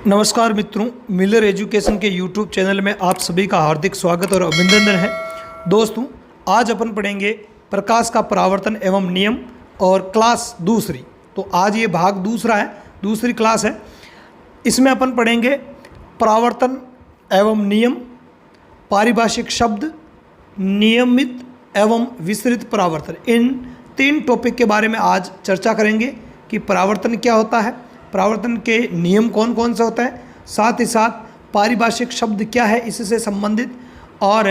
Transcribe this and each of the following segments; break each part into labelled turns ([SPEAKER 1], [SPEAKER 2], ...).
[SPEAKER 1] नमस्कार मित्रों, Miller education के यूट्यूब चैनल में आप सभी का हार्दिक स्वागत और अभिनंदन है। दोस्तों, आज अपन पढ़ेंगे प्रकाश का परावर्तन एवं नियम और क्लास दूसरी। तो आज ये भाग दूसरा है, दूसरी क्लास है। इसमें अपन पढ़ेंगे परावर्तन एवं नियम, पारिभाषिक शब्द, नियमित एवं विस्तृत परावर्तन। इन तीन टॉपिक के बारे में आज चर्चा करेंगे कि परावर्तन क्या होता है, परावर्तन के नियम कौन कौन से होते हैं, साथ ही साथ पारिभाषिक शब्द क्या है इससे संबंधित, और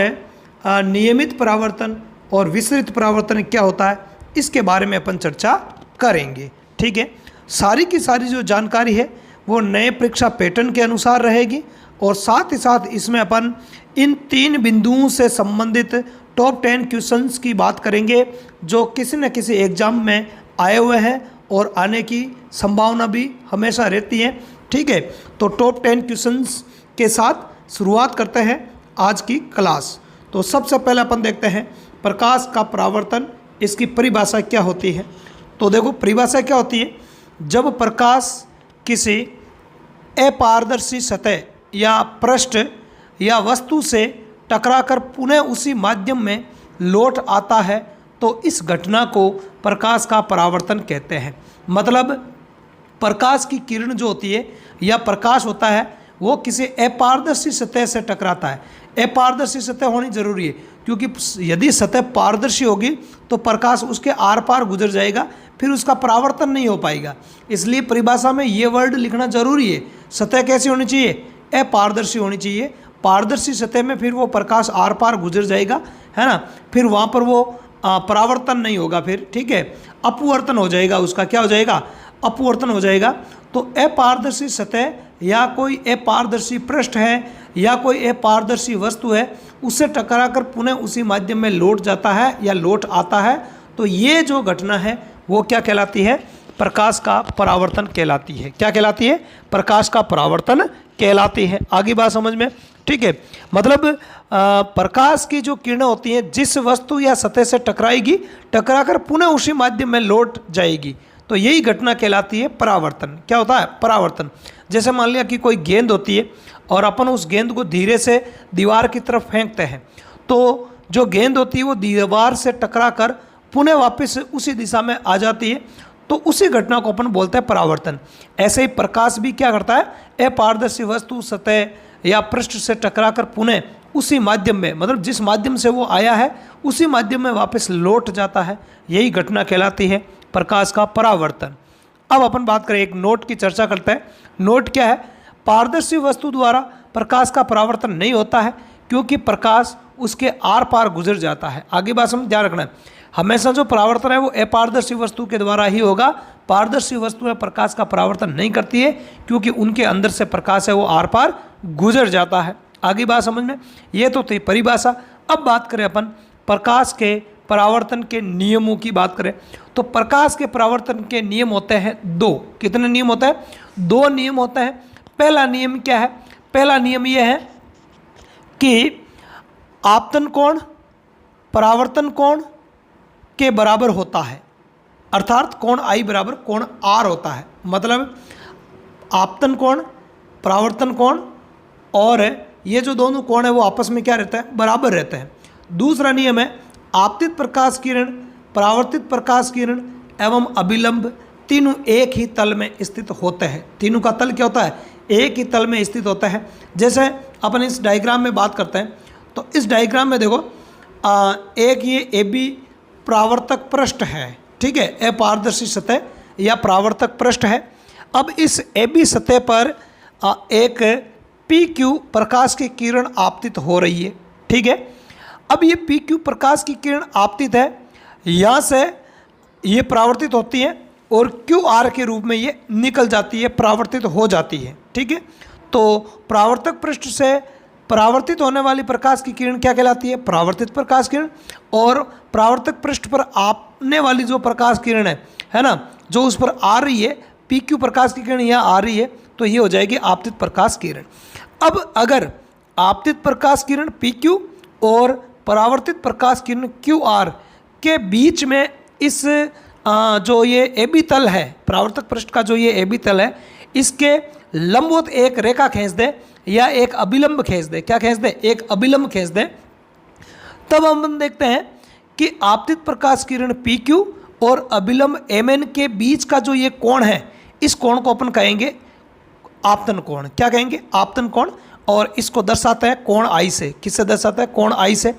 [SPEAKER 1] नियमित परावर्तन और विस्तृत परावर्तन क्या होता है इसके बारे में अपन चर्चा करेंगे। ठीक है, सारी की सारी जो जानकारी है वो नए परीक्षा पैटर्न के अनुसार रहेगी और साथ ही साथ इसमें अपन इन तीन बिंदुओं से संबंधित टॉप 10 क्वेश्चंस की बात करेंगे जो किसी न किसी एग्जाम में आए हुए हैं और आने की संभावना भी हमेशा रहती है। ठीक है, तो टॉप 10 क्वेश्चंस के साथ शुरुआत करते हैं आज की क्लास। तो सबसे पहले अपन देखते हैं प्रकाश का परावर्तन, इसकी परिभाषा क्या होती है। तो देखो, परिभाषा क्या होती है। जब प्रकाश किसी अपारदर्शी सतह या पृष्ठ या वस्तु से टकराकर पुनः उसी माध्यम में लौट आता है तो इस घटना को प्रकाश का परावर्तन कहते हैं। मतलब प्रकाश की किरण जो होती है या प्रकाश होता है वो किसी अपारदर्शी सतह से टकराता है। अपारदर्शी सतह होनी जरूरी है क्योंकि यदि सतह पारदर्शी होगी तो प्रकाश उसके आर पार गुजर जाएगा, फिर उसका परावर्तन नहीं हो पाएगा। इसलिए परिभाषा में ये वर्ड लिखना जरूरी है। सतह कैसी होनी चाहिए? अपारदर्शी होनी चाहिए। पारदर्शी सतह में फिर वो प्रकाश आर पार गुजर जाएगा, है ना, फिर वहाँ पर वो परावर्तन नहीं होगा, फिर ठीक है, अपवर्तन हो जाएगा, उसका क्या हो जाएगा? अपवर्तन हो जाएगा। तो अपारदर्शी सतह या कोई अपारदर्शी पृष्ठ है या कोई अपारदर्शी वस्तु है, उससे टकराकर पुनः उसी माध्यम में लौट जाता है या लौट आता है, तो ये जो घटना है वो क्या कहलाती है? प्रकाश का परावर्तन कहलाती है। क्या कहलाती है? प्रकाश का परावर्तन कहलाती है। आगे बात समझ में? ठीक है, मतलब प्रकाश की जो किरणें होती हैं जिस वस्तु या सतह से टकराएगी, टकराकर पुनः उसी माध्यम में लौट जाएगी, तो यही घटना कहलाती है परावर्तन। क्या होता है? परावर्तन। जैसे मान लिया कि कोई गेंद होती है और अपन उस गेंद को धीरे से दीवार की तरफ फेंकते हैं, तो जो गेंद होती है वो दीवार से टकराकर पुनः वापस उसी दिशा में आ जाती है, तो उसी घटना को अपन बोलते हैं परावर्तन। ऐसे ही प्रकाश भी क्या करता है? अपारदर्शी वस्तु, सतह या पृष्ठ से टकराकर पुनः उसी माध्यम में, मतलब जिस माध्यम से वो आया है उसी माध्यम में वापस लौट जाता है। यही घटना कहलाती है प्रकाश का परावर्तन। अब अपन बात करें, एक नोट की चर्चा करते हैं। नोट क्या है? पारदर्शी वस्तु द्वारा प्रकाश का परावर्तन नहीं होता है क्योंकि प्रकाश उसके आर पार गुजर जाता है। आगे बात समझ, ध्यान रखना है, हमेशा जो परावर्तन है वो अपारदर्शी वस्तु के द्वारा ही होगा। पारदर्शी वस्तुएं प्रकाश का परावर्तन नहीं करती है क्योंकि उनके अंदर से प्रकाश है वो आर पार गुजर जाता है। आगे बात समझ में? ये तो थी परिभाषा। अब बात करें अपन प्रकाश के परावर्तन के नियमों की बात करें तो प्रकाश के परावर्तन के नियम होते हैं दो। कितने नियम होते हैं? दो नियम होते हैं। पहला नियम क्या है? पहला नियम यह है कि आपतन कोण परावर्तन कोण के बराबर होता है, अर्थात कोण आई बराबर कोण आर होता है। मतलब आपतन कोण, परावर्तन कोण और ये जो दोनों कोण है वो आपस में क्या रहता है? बराबर रहते हैं। दूसरा नियम है आपतित प्रकाश किरण, परावर्तित प्रकाश किरण एवं अभिलंब तीनों एक ही तल में स्थित होते हैं। तीनों का तल क्या होता है? एक ही तल में स्थित होता है। जैसे अपन इस डायग्राम में बात करते हैं तो इस डायग्राम में देखो, एक ये ए बी परावर्तक पृष्ठ है, ठीक है, अपारदर्शी सतह या परावर्तक पृष्ठ है। अब इस ए बी सतह पर एक पी क्यू प्रकाश की किरण आपतित हो रही है, ठीक है। अब ये पी क्यू प्रकाश की किरण आपतित है, यहाँ से ये परावर्तित होती है और क्यू आर के रूप में ये निकल जाती है, परावर्तित हो जाती है, ठीक है। तो परावर्तक पृष्ठ से परावर्तित होने वाली प्रकाश की किरण क्या कहलाती है? परावर्तित प्रकाश किरण। और परावर्तक पृष्ठ पर आने वाली जो प्रकाश किरण है ना, जो उस पर आ रही है, पी क्यू प्रकाश की किरण यहाँ आ रही है, तो ये हो जाएगी आपतित प्रकाश किरण। अब अगर आपतित प्रकाश किरण पी क्यू और परावर्तित प्रकाश किरण क्यू आर के बीच में इस जो ये ए बी तल है, परावर्तक पृष्ठ का जो ये ए बी तल है, इसके लंबवत एक रेखा खींच दे या एक अभिलंब खींच दे, क्या खींच दे, एक अभिलंब खींच दे, तब हम देखते हैं कि आपतित प्रकाश किरण PQ और अभिलंब MN के बीच का जो ये कोण है, इस कोण को अपन कहेंगे आपतन कोण। क्या कहेंगे, आपतन कोण। और इसको दर्शाता है कोण I से। किससे दर्शाता है, कोण I से।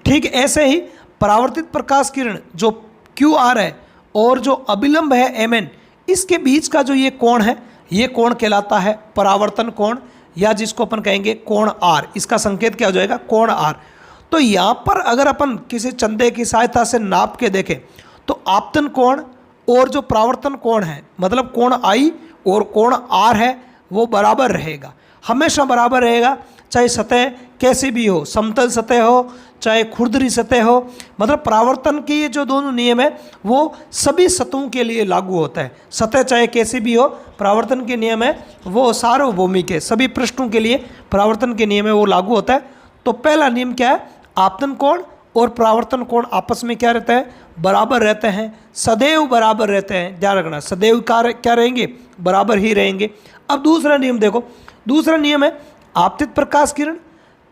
[SPEAKER 1] ठीक ऐसे ही परावर्तित प्रकाश किरण जो QR है और जो अभिलंब है MN, इसके बीच का जो ये कोण है, ये कोण कहलाता है परावर्तन कोण, या जिसको अपन कहेंगे कोण R। इसका संकेत क्या हो जाएगा, कोण R। तो यहाँ पर अगर अपन किसी चंदे की सहायता से नाप के देखें तो आपतन कोण और जो परावर्तन कोण है, मतलब कोण I और कोण R है, वो बराबर रहेगा, हमेशा बराबर रहेगा, चाहे सतह कैसी भी हो, समतल सतह हो चाहे खुरदरी सतह हो। मतलब परावर्तन के ये जो दोनों नियम है वो सभी सतहों के लिए लागू होता है। सतह चाहे कैसी भी हो, परावर्तन के नियम है वो सार्वभौमिक है, सभी पृष्ठों के लिए परावर्तन के नियम है वो लागू होता है। तो पहला नियम क्या है, आपतन कोण और परावर्तन कोण आपस में क्या रहता है, बराबर रहते हैं, सदैव बराबर रहते हैं। ध्यान रखना, सदैव क्या रहेंगे, बराबर ही रहेंगे। अब दूसरा नियम देखो, दूसरा नियम है आपतित प्रकाश किरण,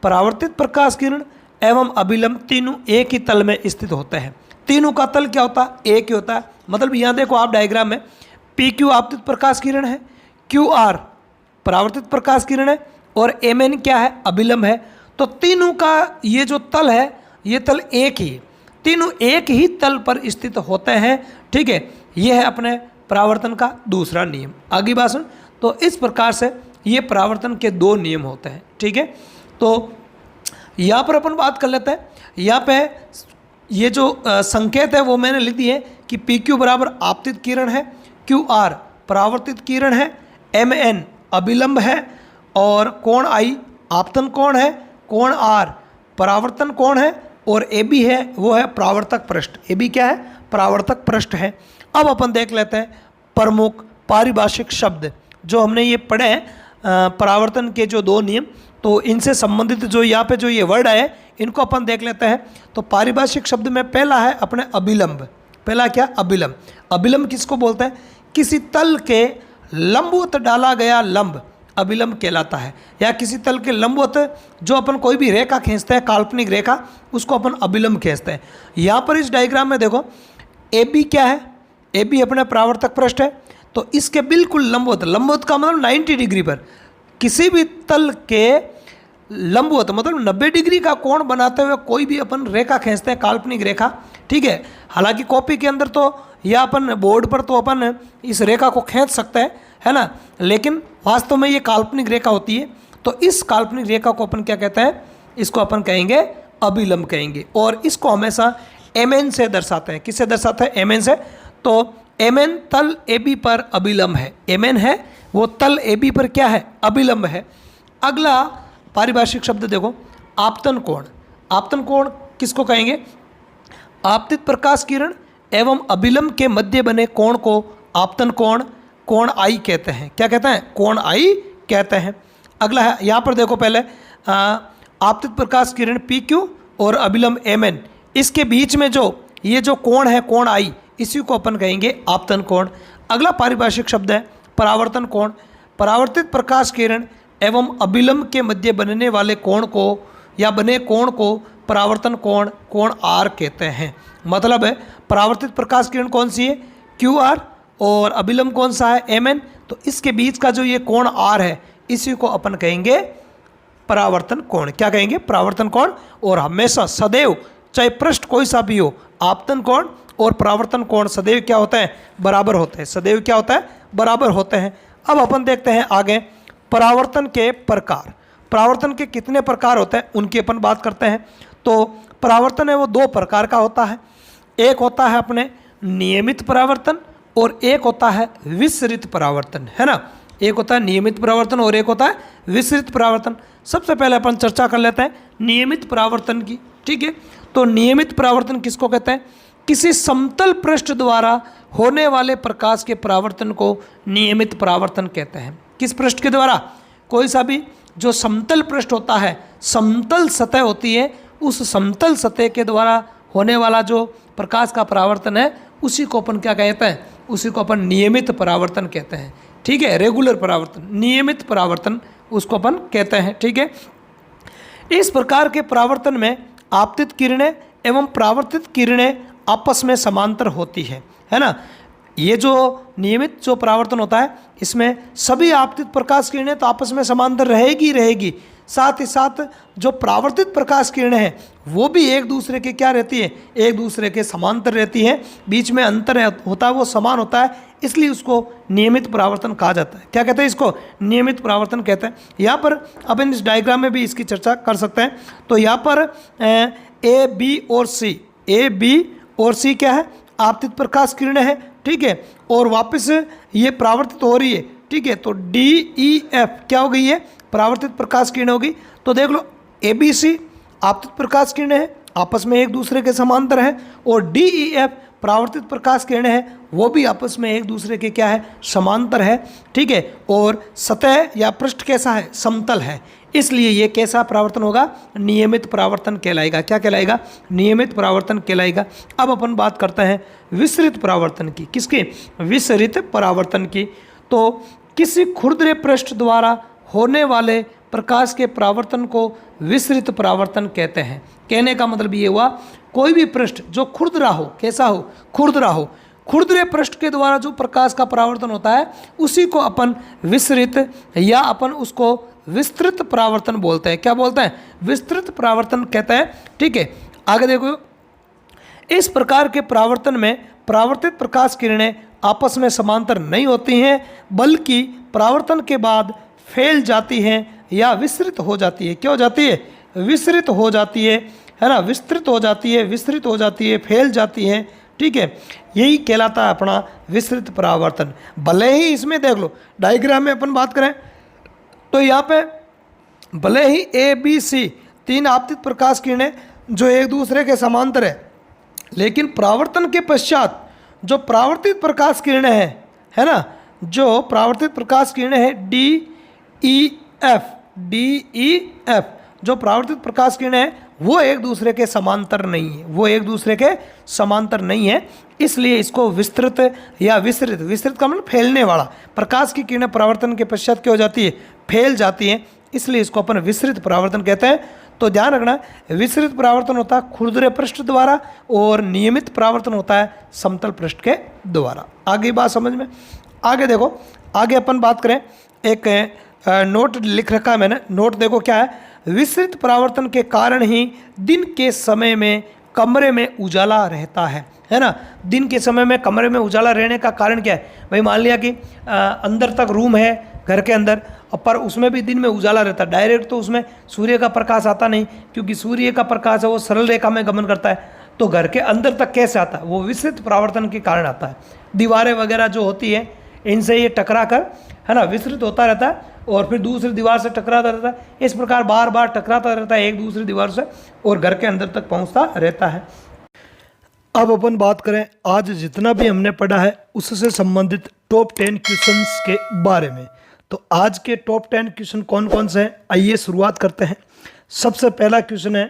[SPEAKER 1] परावर्तित प्रकाश किरण एवं अभिलंब तीनों एक ही तल में स्थित होते हैं। तीनों का तल क्या होता है, एक ही होता है। मतलब यहाँ देखो आप डायग्राम में, PQ आपतित प्रकाश किरण है, QR परावर्तित प्रकाश किरण है और MN क्या है, अभिलंब है। तो तीनों का ये जो तल है, ये तल एक ही, तीनों एक ही तल पर स्थित होते हैं। ठीक है, यह है अपने परावर्तन का दूसरा नियम। आगे बात सुन। तो इस प्रकार से ये परावर्तन के दो नियम होते हैं। ठीक है, तो यहाँ पर अपन बात कर लेते हैं। यहाँ पे ये जो संकेत है वो मैंने लिख दिए कि PQ बराबर आपतित किरण है, QR परावर्तित किरण है, MN अभिलंब है और कोण I आपतन कोण है, कोण R परावर्तन कोण है और AB है वो है परावर्तक पृष्ठ। AB क्या है, परावर्तक पृष्ठ है। अब अपन देख लेते हैं प्रमुख पारिभाषिक शब्द जो हमने ये पढ़े हैं, परावर्तन के जो दो नियम, तो इनसे संबंधित जो यहाँ पे जो ये वर्ड आए इनको अपन देख लेते हैं। तो पारिभाषिक शब्द में पहला है अपने अभिलंब। पहला क्या, अभिलंब। अभिलंब किसको बोलते हैं, किसी तल के लंबवत डाला गया लंब अभिलंब कहलाता है, या किसी तल के लंबवत जो अपन कोई भी रेखा खींचते हैं, काल्पनिक रेखा, उसको अपन अभिलंब खींचते हैं। यहाँ पर इस डायग्राम में देखो AB क्या है, AB अपने परावर्तक पृष्ठ है, तो इसके बिल्कुल लंबवत, लंबवत का मतलब 90 डिग्री पर, किसी भी तल के लंबवत मतलब 90 डिग्री का कोण बनाते हुए कोई भी अपन रेखा खींचते हैं, काल्पनिक रेखा। ठीक है, हालांकि कॉपी के अंदर तो या अपन बोर्ड पर तो अपन इस रेखा को खींच सकते हैं, है ना, लेकिन वास्तव में ये काल्पनिक रेखा होती है। तो इस काल्पनिक रेखा को अपन क्या कहते हैं, इसको अपन कहेंगे अभिलंब कहेंगे, और इसको हमेशा MN से दर्शाते हैं। किससे दर्शाते हैं, MN से। तो MN तल AB पर अभिलंब है, MN है वो तल AB पर क्या है, अभिलंब है। अगला पारिभाषिक शब्द देखो, आपतन कोण। आपतन कोण किसको कहेंगे, आपतित प्रकाश किरण एवं अभिलंब के मध्य बने कोण को आपतन कोण, कोण I कहते हैं। क्या कहते हैं, कोण I कहते हैं। अगला है यहाँ पर देखो, पहले आपतित प्रकाश किरण PQ और अभिलंब MN, इसके बीच में जो ये जो कोण है, कोण I, इसी को अपन कहेंगे आपतन कोण। अगला पारिभाषिक शब्द है परावर्तन कोण। परावर्तित प्रकाश किरण एवं अभिलंब के मध्य बनने वाले कोण को या बने कोण को परावर्तन कोण, कोण R कहते हैं। मतलब है परावर्तित प्रकाश किरण कौन सी है, QR, और अभिलंब कौन सा है, MN। तो इसके बीच का जो ये कोण R है, इसी को अपन कहेंगे परावर्तन कोण। क्या कहेंगे, परावर्तन कोण। और हमेशा सदैव चाहे पृष्ठ कोई सा भी हो, आपतन कोण और परावर्तन कोण सदैव क्या होता है, बराबर होते हैं। सदैव क्या होता है, बराबर होते हैं। अब अपन देखते हैं आगे परावर्तन के प्रकार। परावर्तन के कितने प्रकार होते हैं उनकी अपन बात करते हैं। तो परावर्तन है वो दो प्रकार का होता है, एक होता है अपने नियमित परावर्तन और एक होता है विसरित परावर्तन, है ना। एक होता है नियमित परावर्तन और एक होता है विसरित परावर्तन। सबसे पहले अपन चर्चा कर लेते हैं नियमित परावर्तन की। ठीक है, तो नियमित परावर्तन किसको कहते हैं, किसी समतल पृष्ठ द्वारा होने वाले प्रकाश के परावर्तन को नियमित परावर्तन कहते हैं। किस पृष्ठ के द्वारा, कोई सा भी जो समतल पृष्ठ होता है, समतल सतह होती है, उस समतल सतह के द्वारा होने वाला जो प्रकाश का परावर्तन है, उसी को अपन क्या कहते हैं, उसी को अपन नियमित परावर्तन कहते हैं। ठीक है, रेगुलर परावर्तन, नियमित परावर्तन उसको अपन कहते हैं। ठीक है, इस प्रकार के परावर्तन में आपतित किरणें एवं परावर्तित किरणें आपस में समांतर होती है ना। ये जो नियमित जो परावर्तन होता है इसमें सभी आपतित प्रकाश किरणें तो आपस में समांतर रहेगी, साथ ही साथ जो परावर्तित प्रकाश किरणें हैं वो भी एक दूसरे के क्या रहती है, एक दूसरे के समांतर रहती हैं, बीच में अंतर होता है वो समान होता है, इसलिए उसको नियमित परावर्तन कहा जाता है। क्या कहते हैं इसको? नियमित परावर्तन कहते हैं। यहाँ पर अपन इस डायग्राम में भी इसकी चर्चा कर सकते हैं। तो यहाँ पर ए बी और सी क्या है? आपतित प्रकाश किरणें हैं। ठीक है, और वापस ये परावर्तित हो रही है। ठीक है, तो डी ई एफ क्या हो गई है? परावर्तित प्रकाश किरणें होगी। तो देख लो ए बी सी आपतित प्रकाश किरणें हैं, आपस में एक दूसरे के समांतर हैं, और डी ई एफ परावर्तित प्रकाश किरणें हैं, वो भी आपस में एक दूसरे के क्या है? समांतर है। ठीक है, और सतह या पृष्ठ कैसा है? समतल है, इसलिए ये कैसा परावर्तन होगा? नियमित परावर्तन कहलाएगा। क्या कहलाएगा? नियमित परावर्तन कहलाएगा। अब अपन बात करते हैं विसरित परावर्तन की। किसकी? विसरित परावर्तन की। तो किसी खुरदरे पृष्ठ द्वारा होने वाले प्रकाश के परावर्तन को विसरित परावर्तन कहते हैं। कहने का मतलब ये हुआ, कोई भी पृष्ठ जो खुरदरा हो, कैसा हो? खुरदरा हो, खुरदरे पृष्ठ के द्वारा जो प्रकाश का परावर्तन होता है उसी को अपन विसरित या अपन उसको विस्तृत परावर्तन बोलते हैं। क्या बोलते हैं? विस्तृत परावर्तन कहते हैं। ठीक है, आगे देखो, इस प्रकार के परावर्तन में परावर्तित प्रकाश किरणें आपस में समांतर नहीं होती हैं, बल्कि परावर्तन के बाद फैल जाती हैं या विस्तृत हो जाती है। क्या हो जाती है? विस्तृत हो जाती है ना, विस्तृत हो जाती है, विस्तृत हो जाती है, फैल जाती है। ठीक है, यही कहलाता है अपना विस्तृत परावर्तन। भले ही इसमें देख लो डायग्राम में अपन बात करें तो यहाँ पे भले ही ए बी सी तीन आपतित प्रकाश किरणें जो एक दूसरे के समांतर है, लेकिन परावर्तन के पश्चात जो परावर्तित प्रकाश किरणें हैं, है ना, जो परावर्तित प्रकाश किरणें हैं डी ई एफ, जो परावर्तित प्रकाश किरणें हैं वो एक दूसरे के समांतर नहीं है, वो एक दूसरे के समांतर नहीं है, इसलिए इसको विस्तृत या विस्तृत का मतलब फैलने वाला। प्रकाश की किरणें परावर्तन के पश्चात क्या हो जाती है? फैल जाती हैं, इसलिए इसको अपन विस्तृत परावर्तन कहते हैं। तो ध्यान रखना, विस्तृत परावर्तन होता है खुरदरे पृष्ठ द्वारा और नियमित परावर्तन होता है समतल पृष्ठ के द्वारा। आगे बात समझ में? आगे देखो, आगे अपन बात करें, एक नोट लिख रखा है मैंने, नोट देखो क्या है। विस्तृत परावर्तन के कारण ही दिन के समय में कमरे में उजाला रहता है ना। दिन के समय में कमरे में उजाला रहने का कारण क्या है? भाई मान लिया कि अंदर तक रूम है घर के अंदर, पर उसमें भी दिन में उजाला रहता है। डायरेक्ट तो उसमें सूर्य का प्रकाश आता नहीं, क्योंकि सूर्य का प्रकाश है वो सरल रेखा में गमन करता है। तो घर के अंदर तक कैसे आता है? वो विस्तृत परावर्तन के कारण आता है। दीवारें वगैरह जो होती है इनसे ये टकरा कर, है ना, विस्तृत होता रहता है और फिर दूसरी दीवार से टकराता रहता है। इस प्रकार बार बार टकराता रहता है एक दूसरी दीवार से और घर के अंदर तक पहुंचता रहता है। अब अपन बात करें आज जितना भी हमने पढ़ा है उससे संबंधित टॉप 10 क्वेश्चंस के बारे में। तो आज के टॉप 10 क्वेश्चन कौन कौन से हैं, आइए शुरुआत करते हैं। सबसे पहला क्वेश्चन है,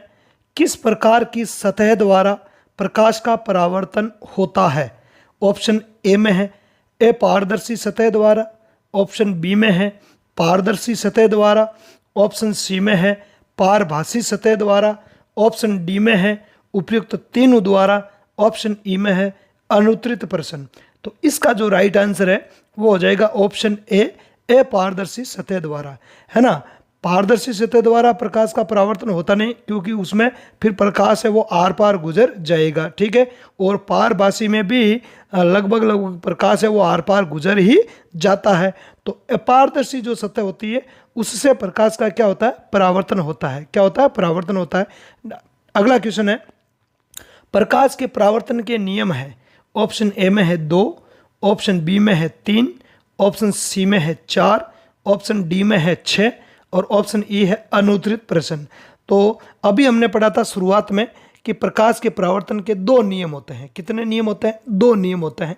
[SPEAKER 1] किस प्रकार की सतह द्वारा प्रकाश का परावर्तन होता है? ऑप्शन ए में है ए पारदर्शी सतह द्वारा, ऑप्शन बी में है पारदर्शी सतह द्वारा, ऑप्शन सी में है पारभासी सतह द्वारा, ऑप्शन डी में है उपयुक्त तीनों द्वारा, ऑप्शन ई में है अनुत्तरित प्रश्न। तो इसका जो राइट आंसर है वो हो जाएगा ऑप्शन ए पारदर्शी सतह द्वारा, है ना। पारदर्शी सतह द्वारा प्रकाश का परावर्तन होता नहीं, क्योंकि उसमें फिर प्रकाश है वो आर पार गुजर जाएगा। ठीक है, और पारभासी में भी लगभग प्रकाश है वो आर पार गुजर ही जाता है। तो अपारदर्शी जो सतह होती है उससे प्रकाश का क्या होता है? परावर्तन होता है। क्या होता है? परावर्तन होता है। अगला क्वेश्चन है, प्रकाश के परावर्तन के नियम है। ऑप्शन ए में है 2, ऑप्शन बी में है 3, ऑप्शन सी में है 4, ऑप्शन डी में है 6 और ऑप्शन ई है अनुत्तरित प्रश्न। तो अभी हमने पढ़ा था शुरुआत में कि प्रकाश के परावर्तन के 2 नियम होते हैं। कितने नियम होते हैं? 2 नियम होते हैं।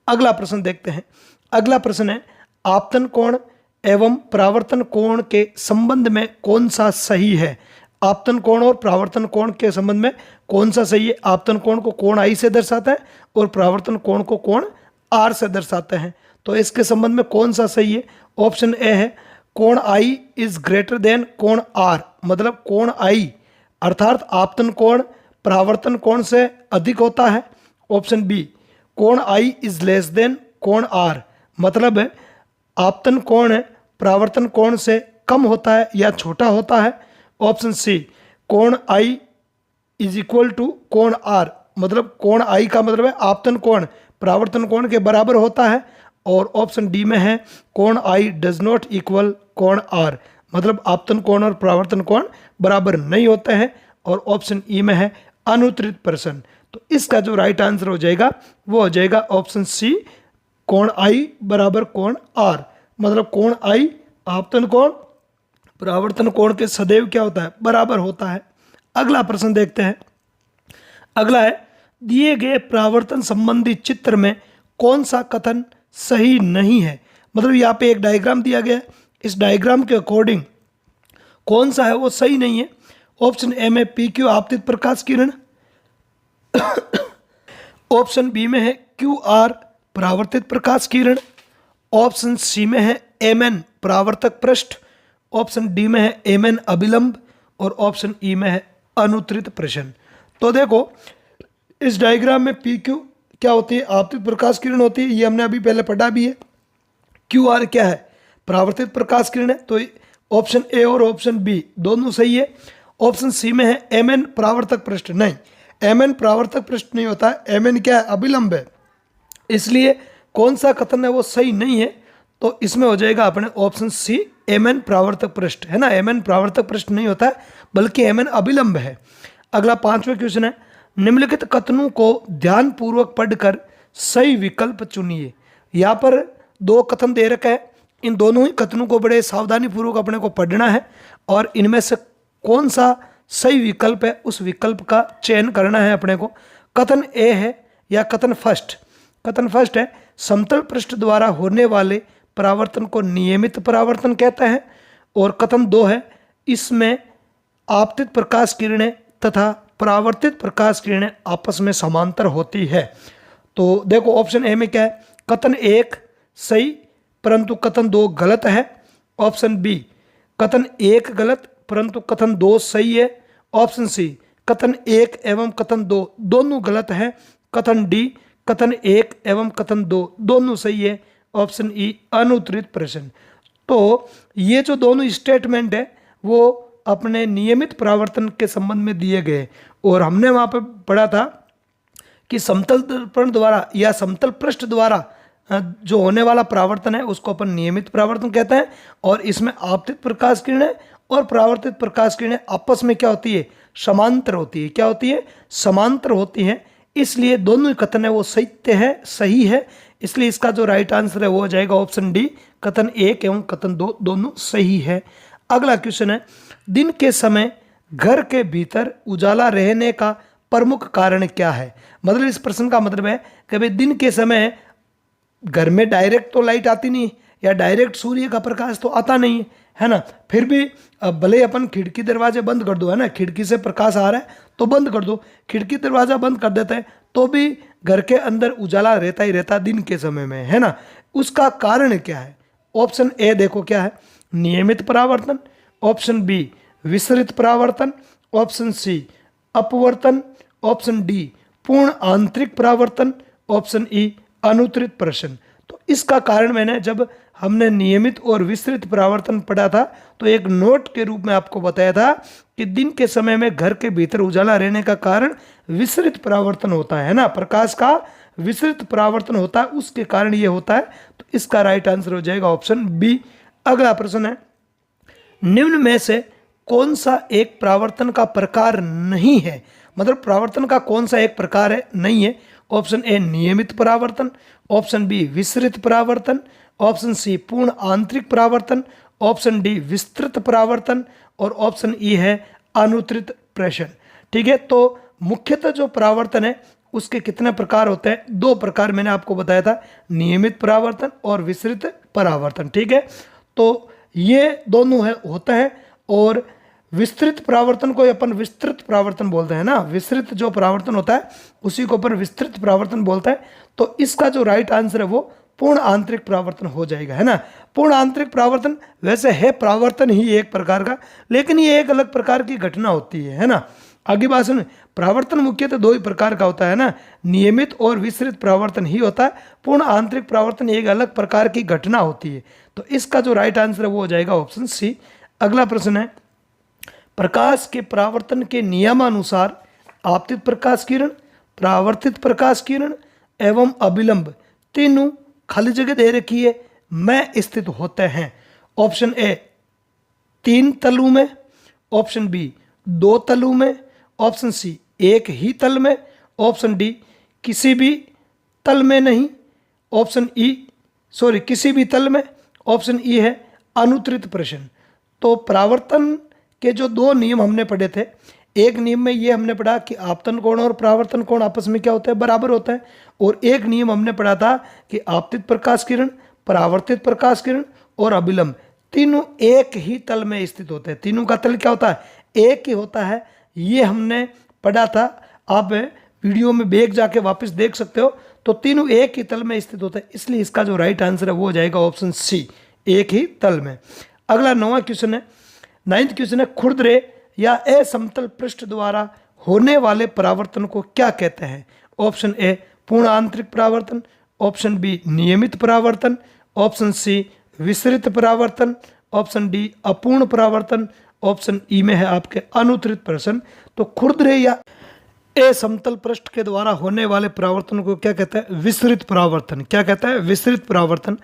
[SPEAKER 1] अगला प्रश्न देखते हैं। अगला प्रश्न है, आपतन कोण एवं परावर्तन कोण के संबंध में कौन सा सही है? आपतन कोण और परावर्तन कोण के संबंध में कौन सा सही है? आपतन कोण को कोण आई से दर्शाता है और परावर्तन कोण को कोण आर से दर्शाते हैं। तो इसके संबंध में कौन सा सही है? ऑप्शन ए है कोण आई इज ग्रेटर देन कोण आर, मतलब कोण आई अर्थात आपतन कोण परावर्तन कोण से अधिक होता है। ऑप्शन बी कोण आई इज लेस देन कोण आर, मतलब आपतन कोण परावर्तन कोण से कम होता है या छोटा होता है। ऑप्शन सी कोण आई इज इक्वल टू कोण आर, मतलब कोण आई का मतलब है आपतन कोण परावर्तन कोण के बराबर होता है। और ऑप्शन डी में है कोण आई डज नॉट इक्वल कोण आर, मतलब आपतन कोण और परावर्तन कोण बराबर नहीं होते हैं। और ऑप्शन ई में है अनुत्तरित प्रश्न। तो इसका जो राइट आंसर हो जाएगा वो हो जाएगा ऑप्शन सी कोण आई बराबर कोण आर, मतलब कोण आई आपतन कोण परावर्तन कोण के सदैव क्या होता है? बराबर होता है। अगला प्रश्न देखते हैं। अगला है दिए गए परावर्तन संबंधी चित्र में कौन सा कथन सही नहीं है? मतलब यहाँ पे एक डायग्राम दिया गया है, इस डायग्राम के अकॉर्डिंग कौन सा है वो सही नहीं है। ऑप्शन ए में पी क्यू आपतित प्रकाश किरण, ऑप्शन बी में है क्यू आर परावर्तित प्रकाश किरण, ऑप्शन सी में है एम एन परावर्तक पृष्ठ, ऑप्शन डी में है एम एन अभिलंब और ऑप्शन ई में है अनुत्तरित प्रश्न। तो देखो इस डायग्राम में पी क्यू क्या होती है? आपतित प्रकाश किरण होती है, ये हमने अभी पहले पढ़ा भी है। क्यू आर क्या है? परावर्तित प्रकाश किरण है। तो ऑप्शन ए और ऑप्शन बी दोनों सही है। ऑप्शन सी में है एम एन परावर्तक पृष्ठ, नहीं एम एन परावर्तक पृष्ठ नहीं होता है, एम एन क्या है? अभिलंब है। इसलिए कौन सा कथन है वो सही नहीं है। तो इसमें हो जाएगा अपने ऑप्शन सी एम एन परावर्तक पृष्ठ, है ना। एम एन परावर्तक पृष्ठ नहीं होता है बल्कि एम एन अभिलंब है। अगला 5वां क्वेश्चन है निम्नलिखित कथनों को ध्यानपूर्वक पढ़कर सही विकल्प चुनिए। यहाँ पर 2 कथन दे रखा है, इन दोनों ही कथनों को बड़े सावधानी पूर्वक अपने को पढ़ना है और इनमें से कौन सा सही विकल्प है उस विकल्प का चयन करना है अपने को। कथन ए है या कथन फर्स्ट? कथन फर्स्ट है समतल पृष्ठ द्वारा होने वाले परावर्तन को नियमित परावर्तन कहते हैं। और कथन 2 है इसमें आपतित प्रकाश किरणें तथा परावर्तित प्रकाश किरणें आपस में समांतर होती है। तो देखो ऑप्शन ए में क्या है? कथन 1 सही परंतु कथन 2 गलत है। ऑप्शन बी कथन 1 गलत परंतु कथन 2 सही है। ऑप्शन सी कथन 1 एवं कथन 2 दोनों गलत है। कथन डी कथन 1 एवं कथन 2 दोनों सही है। ऑप्शन ई अनुत्तरित प्रश्न। तो ये जो दोनों स्टेटमेंट है वो अपने नियमित परावर्तन के संबंध में दिए गए और हमने वहाँ पर पढ़ा था कि समतल दर्पण द्वारा या समतल पृष्ठ द्वारा जो होने वाला परावर्तन है उसको अपन नियमित परावर्तन कहते हैं। और इसमें आपतित प्रकाश किरणें और परावर्तित प्रकाश किरणें आपस में क्या होती है? समांतर होती है। क्या होती है? समांतर होती हैं। इसलिए दोनों ही कथन है वो सत्य है, सही है। इसलिए इसका जो राइट आंसर है वो हो जाएगा ऑप्शन डी कथन 1 एवं कथन 2 दोनों सही है। अगला क्वेश्चन है दिन के समय घर के भीतर उजाला रहने का प्रमुख कारण क्या है? मतलब इस प्रश्न का मतलब है कि भाई दिन के समय घर में डायरेक्ट तो लाइट आती नहीं या डायरेक्ट सूर्य का प्रकाश तो आता नहीं है ना, फिर भी भले अपन खिड़की दरवाजे बंद कर दो, है ना, खिड़की से प्रकाश आ रहा है तो बंद कर दो, खिड़की दरवाजा बंद कर देते हैं तो भी घर के अंदर उजाला रहता ही रहता दिन के समय में, है ना। उसका कारण क्या है? ऑप्शन ए देखो क्या है? नियमित परावर्तन, ऑप्शन बी विसरित परावर्तन, ऑप्शन सी अपवर्तन, ऑप्शन डी पूर्ण आंतरिक परावर्तन, ऑप्शन ई अनुत्तरित प्रश्न। तो इसका कारण मैंने जब हमने नियमित और विस्तृत परावर्तन पढ़ा था तो एक नोट के रूप में आपको बताया था कि दिन के समय में घर के भीतर उजाला रहने का कारण विस्तृत परावर्तन होता है ना, प्रकाश का विस्तृत परावर्तन होता है, उसके कारण ये होता है। तो इसका राइट आंसर हो जाएगा ऑप्शन बी। अगला प्रश्न है निम्न में से कौन सा एक परावर्तन का प्रकार नहीं है? मतलब परावर्तन का कौन सा एक प्रकार है नहीं है? ऑप्शन ए नियमित परावर्तन, ऑप्शन बी विस्तृत परावर्तन, ऑप्शन सी पूर्ण आंतरिक परावर्तन, ऑप्शन डी विस्तृत परावर्तन और ऑप्शन ई है अनुत्तरित प्रश्न। ठीक है, तो मुख्यतः जो परावर्तन है उसके कितने प्रकार होते हैं? 2 प्रकार मैंने आपको बताया था, नियमित परावर्तन और विस्तृत परावर्तन। ठीक है, तो ये दोनों है होता है। और विस्तृत परावर्तन को अपन विस्तृत परावर्तन बोलते हैं ना, विस्तृत जो परावर्तन होता है उसी को अपन विस्तृत परावर्तन बोलते हैं। तो इसका जो राइट आंसर है वो पूर्ण आंतरिक परावर्तन हो जाएगा, है ना। पूर्ण आंतरिक परावर्तन वैसे है परावर्तन ही एक प्रकार का, लेकिन ये एक अलग प्रकार की घटना होती है ना। आगे बात सुन, परावर्तन मुख्यतः दो ही प्रकार का होता है ना, नियमित और विस्तृत परावर्तन ही होता है। पूर्ण आंतरिक परावर्तन एक अलग प्रकार की घटना होती है। तो इसका जो राइट आंसर है वो हो जाएगा ऑप्शन सी। अगला प्रश्न है, प्रकाश के परावर्तन के नियमानुसार आपतित प्रकाश किरण, परावर्तित प्रकाश किरण एवं अभिलंब तीनों खाली जगह दे रखी है में स्थित होते हैं। ऑप्शन ए 3 तलों में, ऑप्शन बी 2 तलों में, ऑप्शन सी एक ही तल में, ऑप्शन डी किसी भी तल में नहीं, ऑप्शन किसी भी तल में, ऑप्शन ई है अनुत्तरित प्रश्न। तो परावर्तन के जो 2 नियम हमने पढ़े थे, एक नियम में ये हमने पढ़ा कि आपतन कोण और परावर्तन कोण आपस में क्या होता है, बराबर होता है। और एक नियम हमने पढ़ा था कि आपतित प्रकाश किरण, परावर्तित प्रकाश किरण और अभिलंब तीनों एक ही तल में स्थित होते हैं। तीनों का तल क्या होता है, एक ही होता है। ये हमने पढ़ा था, आप वीडियो में बैक जाके वापस देख सकते हो। तो तीनों एक ही तल में स्थित होते हैं, इसलिए इसका जो राइट आंसर है वो हो जाएगा ऑप्शन सी, एक ही तल में। अगला 9वां क्वेश्चन है, 9th क्वेश्चन है, खुरदरे या असमतल पृष्ठ द्वारा होने वाले परावर्तन को क्या कहते हैं। ऑप्शन ए पूर्ण आंतरिक परावर्तन, ऑप्शन बी नियमित परावर्तन, ऑप्शन सी विस्तृत परावर्तन, ऑप्शन डी अपूर्ण परावर्तन, ऑप्शन ई में है आपके अनुत्तरित प्रश्न। तो खुरदरे या असमतल पृष्ठ के द्वारा होने वाले परावर्तन को क्या कहता है, विस्तृत परावर्तन। क्या कहता है, विस्तृत परावर्तन।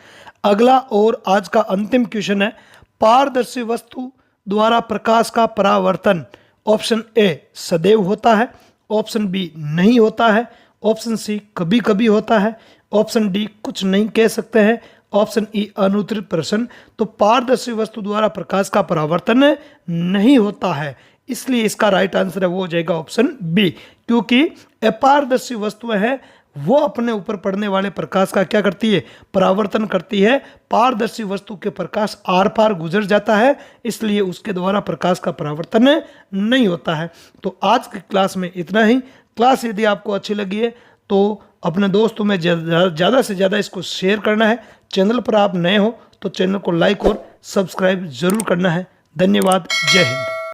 [SPEAKER 1] अगला और आज का अंतिम क्वेश्चन है, पारदर्शी वस्तु द्वारा प्रकाश का परावर्तन ऑप्शन ए सदैव होता है, ऑप्शन बी नहीं होता है, ऑप्शन सी कभी कभी होता है, ऑप्शन डी कुछ नहीं कह सकते हैं, ऑप्शन ई अनुत्तरित प्रश्न। तो पारदर्शी वस्तु द्वारा प्रकाश का परावर्तन नहीं होता है, इसलिए इसका राइट आंसर है वो हो जाएगा ऑप्शन बी। क्योंकि अपारदर्शी वस्तुएं है वो अपने ऊपर पड़ने वाले प्रकाश का क्या करती है, परावर्तन करती है। पारदर्शी वस्तु के प्रकाश आर पार गुजर जाता है, इसलिए उसके द्वारा प्रकाश का परावर्तन नहीं होता है। तो आज की क्लास में इतना ही। क्लास यदि आपको अच्छी लगी है तो अपने दोस्तों में ज़्यादा से ज़्यादा इसको शेयर करना है। चैनल पर आप नए हो तो चैनल को लाइक और सब्सक्राइब जरूर करना है। धन्यवाद। जय हिंद।